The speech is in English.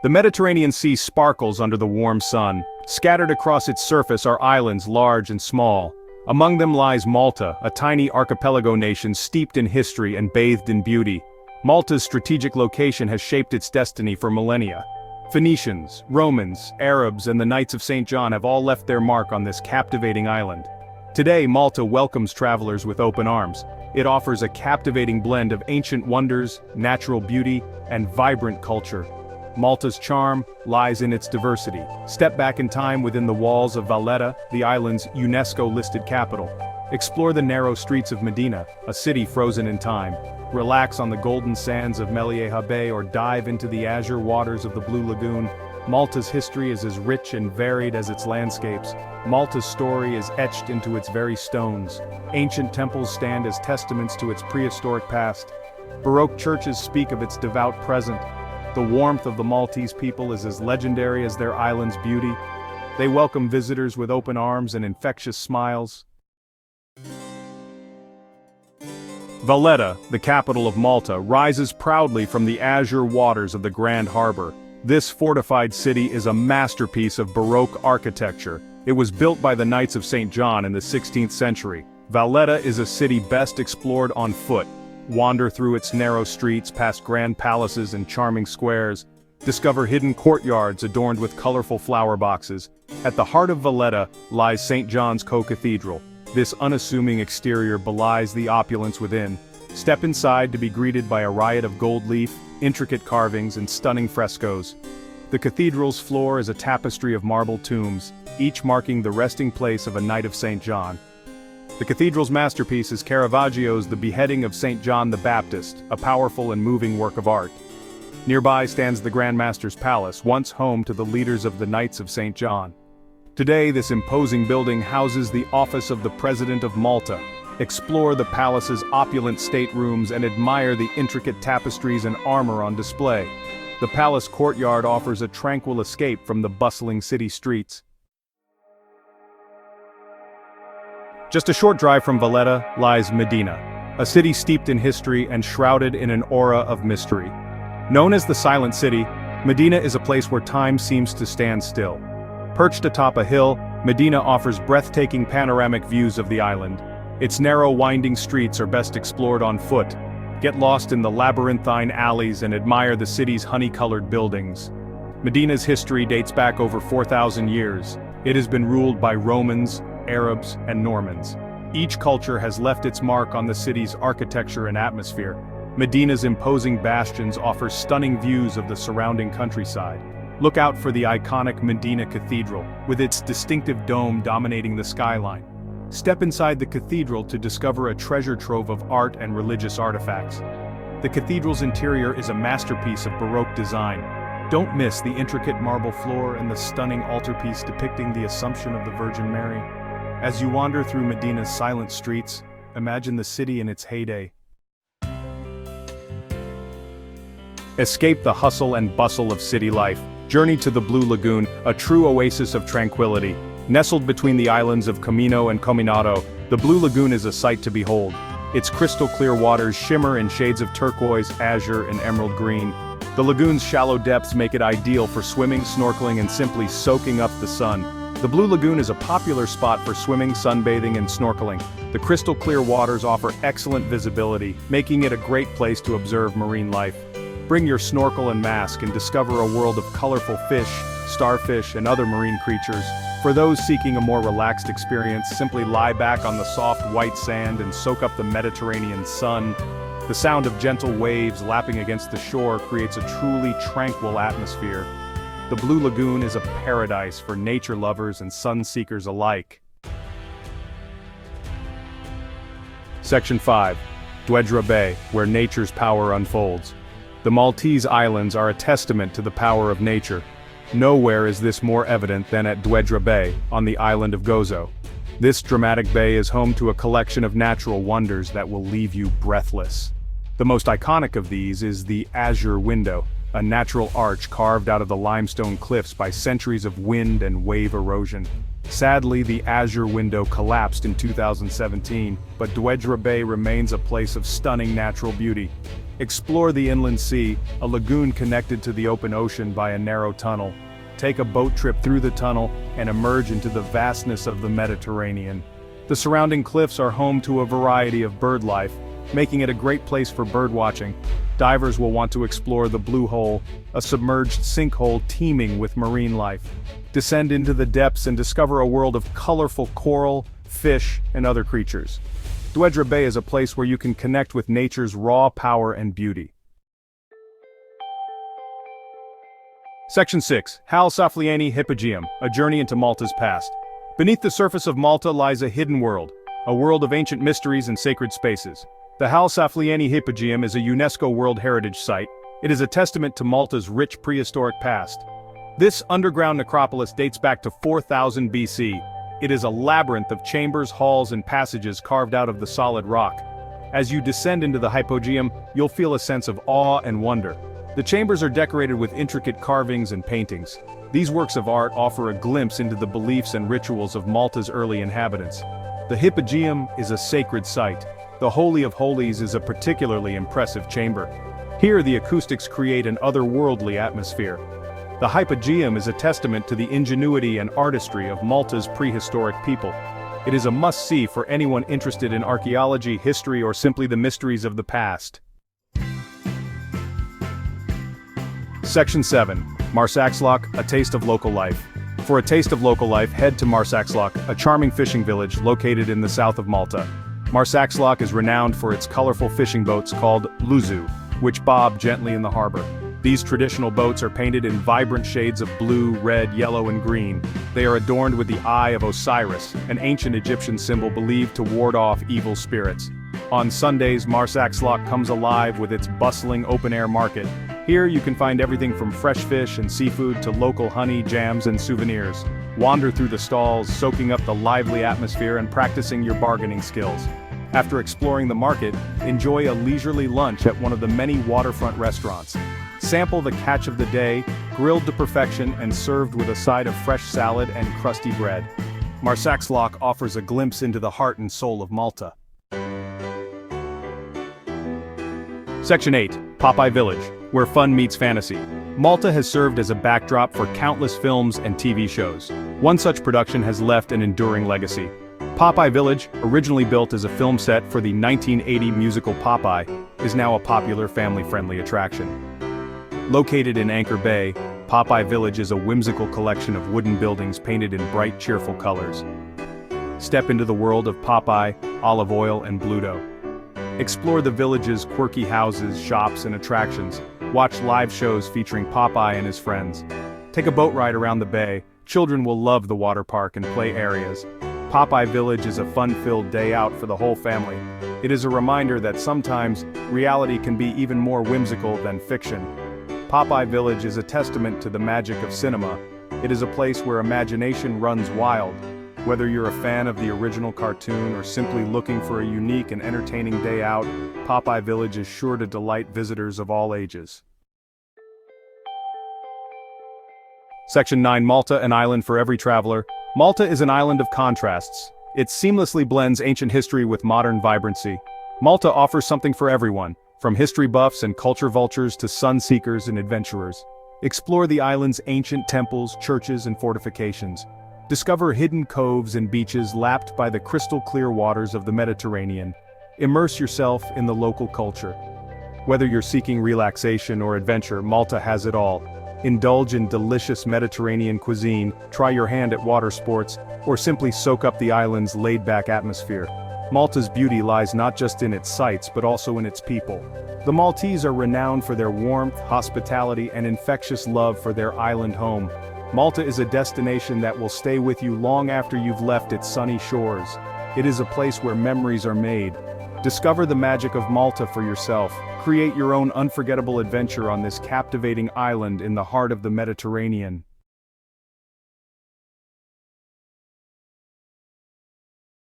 The Mediterranean Sea sparkles under the warm sun. Scattered across its surface are islands large and small. Among them lies Malta, a tiny archipelago nation steeped in history and bathed in beauty. Malta's strategic location has shaped its destiny for millennia. Phoenicians, Romans, Arabs, and the Knights of St. John have all left their mark on this captivating island. Today, Malta welcomes travelers with open arms. It offers a captivating blend of ancient wonders, natural beauty, and vibrant culture. Malta's charm lies in its diversity. Step back in time within the walls of Valletta, the island's UNESCO-listed capital. Explore the narrow streets of Medina, a city frozen in time. Relax on the golden sands of Halafleani Hippoim or dive into the azure waters of the Blue Lagoon. Malta's history is as rich and varied as its landscapes. Malta's story is etched into its very stones. Ancient temples stand as testaments to its prehistoric past. Baroque churches speak of its devout present. The warmth of the Maltese people is as legendary as their island's beauty. They welcome visitors with open arms and infectious smiles. Valletta, the capital of Malta, rises proudly from the azure waters of the Grand Harbor. This fortified city is a masterpiece of Baroque architecture. It was built by the Knights of St. John in the 16th century. Valletta is a city best explored on foot. Wander through its narrow streets, past grand palaces and charming squares. Discover hidden courtyards adorned with colorful flower boxes. At the heart of Valletta lies St. John's Co-Cathedral. This unassuming exterior belies the opulence within. Step inside to be greeted by a riot of gold leaf, intricate carvings, and stunning frescoes. The cathedral's floor is a tapestry of marble tombs, each marking the resting place of a Knight of St. John. The cathedral's masterpiece is Caravaggio's The Beheading of St. John the Baptist, a powerful and moving work of art. Nearby stands the Grand Master's Palace, once home to the leaders of the Knights of St. John. Today, this imposing building houses the office of the President of Malta. Explore the palace's opulent staterooms and admire the intricate tapestries and armor on display. The palace courtyard offers a tranquil escape from the bustling city streets. Just a short drive from Valletta lies Medina, a city steeped in history and shrouded in an aura of mystery. Known as the Silent City, Medina is a place where time seems to stand still. Perched atop a hill, Medina offers breathtaking panoramic views of the island. Its narrow winding streets are best explored on foot. Get lost in the labyrinthine alleys and admire the city's honey-colored buildings. Medina's history dates back over 4,000 years. It has been ruled by Romans, Arabs, and Normans. Each culture has left its mark on the city's architecture and atmosphere. Medina's imposing bastions offer stunning views of the surrounding countryside. Look out for the iconic Medina Cathedral, with its distinctive dome dominating the skyline. Step inside the cathedral to discover a treasure trove of art and religious artifacts. The cathedral's interior is a masterpiece of Baroque design. Don't miss the intricate marble floor and the stunning altarpiece depicting the Assumption of the Virgin Mary. As you wander through Medina's silent streets, imagine the city in its heyday. Escape the hustle and bustle of city life. Journey to the Blue Lagoon, a true oasis of tranquility. Nestled between the islands of Comino and Cominato, the Blue Lagoon is a sight to behold. Its crystal-clear waters shimmer in shades of turquoise, azure, and emerald green. The lagoon's shallow depths make it ideal for swimming, snorkeling, and simply soaking up the sun. The Blue Lagoon is a popular spot for swimming, sunbathing, and snorkeling. The crystal-clear waters offer excellent visibility, making it a great place to observe marine life. Bring your snorkel and mask and discover a world of colorful fish, starfish, and other marine creatures. For those seeking a more relaxed experience, simply lie back on the soft white sand and soak up the Mediterranean sun. The sound of gentle waves lapping against the shore creates a truly tranquil atmosphere. The Blue Lagoon is a paradise for nature lovers and sun seekers alike. Section 5. Dedra Bay, where nature's power unfolds. The Maltese Islands are a testament to the power of nature. Nowhere is this more evident than at Dedra Bay, on the island of Gozo. This dramatic bay is home to a collection of natural wonders that will leave you breathless. The most iconic of these is the Azure Window, a natural arch carved out of the limestone cliffs by centuries of wind and wave erosion. Sadly, the Azure Window collapsed in 2017, but Dedra Bay remains a place of stunning natural beauty. Explore the inland sea, a lagoon connected to the open ocean by a narrow tunnel. Take a boat trip through the tunnel and emerge into the vastness of the Mediterranean. The surrounding cliffs are home to a variety of bird life, making it a great place for birdwatching. Divers will want to explore the Blue Hole, a submerged sinkhole teeming with marine life. Descend into the depths and discover a world of colorful coral, fish, and other creatures. Dedra Bay is a place where you can connect with nature's raw power and beauty. Section 6. Halafleani Hippoim, a journey into Malta's past. Beneath the surface of Malta lies a hidden world, a world of ancient mysteries and sacred spaces. The Halafleani Hippoim is a UNESCO World Heritage Site. It is a testament to Malta's rich prehistoric past. This underground necropolis dates back to 4000 BC. It is a labyrinth of chambers, halls, and passages carved out of the solid rock. As you descend into the Hippoim, you'll feel a sense of awe and wonder. The chambers are decorated with intricate carvings and paintings. These works of art offer a glimpse into the beliefs and rituals of Malta's early inhabitants. The Hippoim is a sacred site. The Holy of Holies is a particularly impressive chamber. Here the acoustics create an otherworldly atmosphere. The Hippoim is a testament to the ingenuity and artistry of Malta's prehistoric people. It is a must-see for anyone interested in archaeology, history, or simply the mysteries of the past. Section 7. Marsaxlokk, a taste of local life. For a taste of local life, head to Marsaxlokk, a charming fishing village located in the south of Malta. Marsaxlokk is renowned for its colorful fishing boats called luzu, which bob gently in the harbor. These traditional boats are painted in vibrant shades of blue, red, yellow, and green. They are adorned with the Eye of Osiris, an ancient Egyptian symbol believed to ward off evil spirits. On Sundays, Marsaxlokk comes alive with its bustling open-air market. Here you can find everything from fresh fish and seafood to local honey, jams, and souvenirs. Wander through the stalls, soaking up the lively atmosphere and practicing your bargaining skills. After exploring the market, enjoy a leisurely lunch at one of the many waterfront restaurants. Sample the catch of the day, grilled to perfection and served with a side of fresh salad and crusty bread. Marsaxlokk offers a glimpse into the heart and soul of Malta. Section 8. Popeye Village, where fun meets fantasy. Malta has served as a backdrop for countless films and TV shows. One such production has left an enduring legacy. Popeye Village, originally built as a film set for the 1980 musical Popeye, is now a popular family-friendly attraction. Located in Anchor Bay, Popeye Village is a whimsical collection of wooden buildings painted in bright, cheerful colors. Step into the world of Popeye, Olive Oil, and Bluto. Explore the village's quirky houses, shops, and attractions. Watch live shows featuring Popeye and his friends. Take a boat ride around the bay. Children will love the water park and play areas. Popeye Village is a fun-filled day out for the whole family. It is a reminder that sometimes reality can be even more whimsical than fiction. Popeye Village is a testament to the magic of cinema. It is a place where imagination runs wild. Whether you're a fan of the original cartoon or simply looking for a unique and entertaining day out, Popeye Village is sure to delight visitors of all ages. Section 9. Malta, an island for every traveler. Malta is an island of contrasts. It seamlessly blends ancient history with modern vibrancy. Malta offers something for everyone, from history buffs and culture vultures to sun seekers and adventurers. Explore the island's ancient temples, churches, and fortifications. Discover hidden coves and beaches lapped by the crystal-clear waters of the Mediterranean. Immerse yourself in the local culture. Whether you're seeking relaxation or adventure, Malta has it all. Indulge in delicious Mediterranean cuisine, try your hand at water sports, or simply soak up the island's laid-back atmosphere. Malta's beauty lies not just in its sights but also in its people. The Maltese are renowned for their warmth, hospitality, and infectious love for their island home. Malta is a destination that will stay with you long after you've left its sunny shores. It is a place where memories are made. Discover the magic of Malta for yourself. Create your own unforgettable adventure on this captivating island in the heart of the Mediterranean.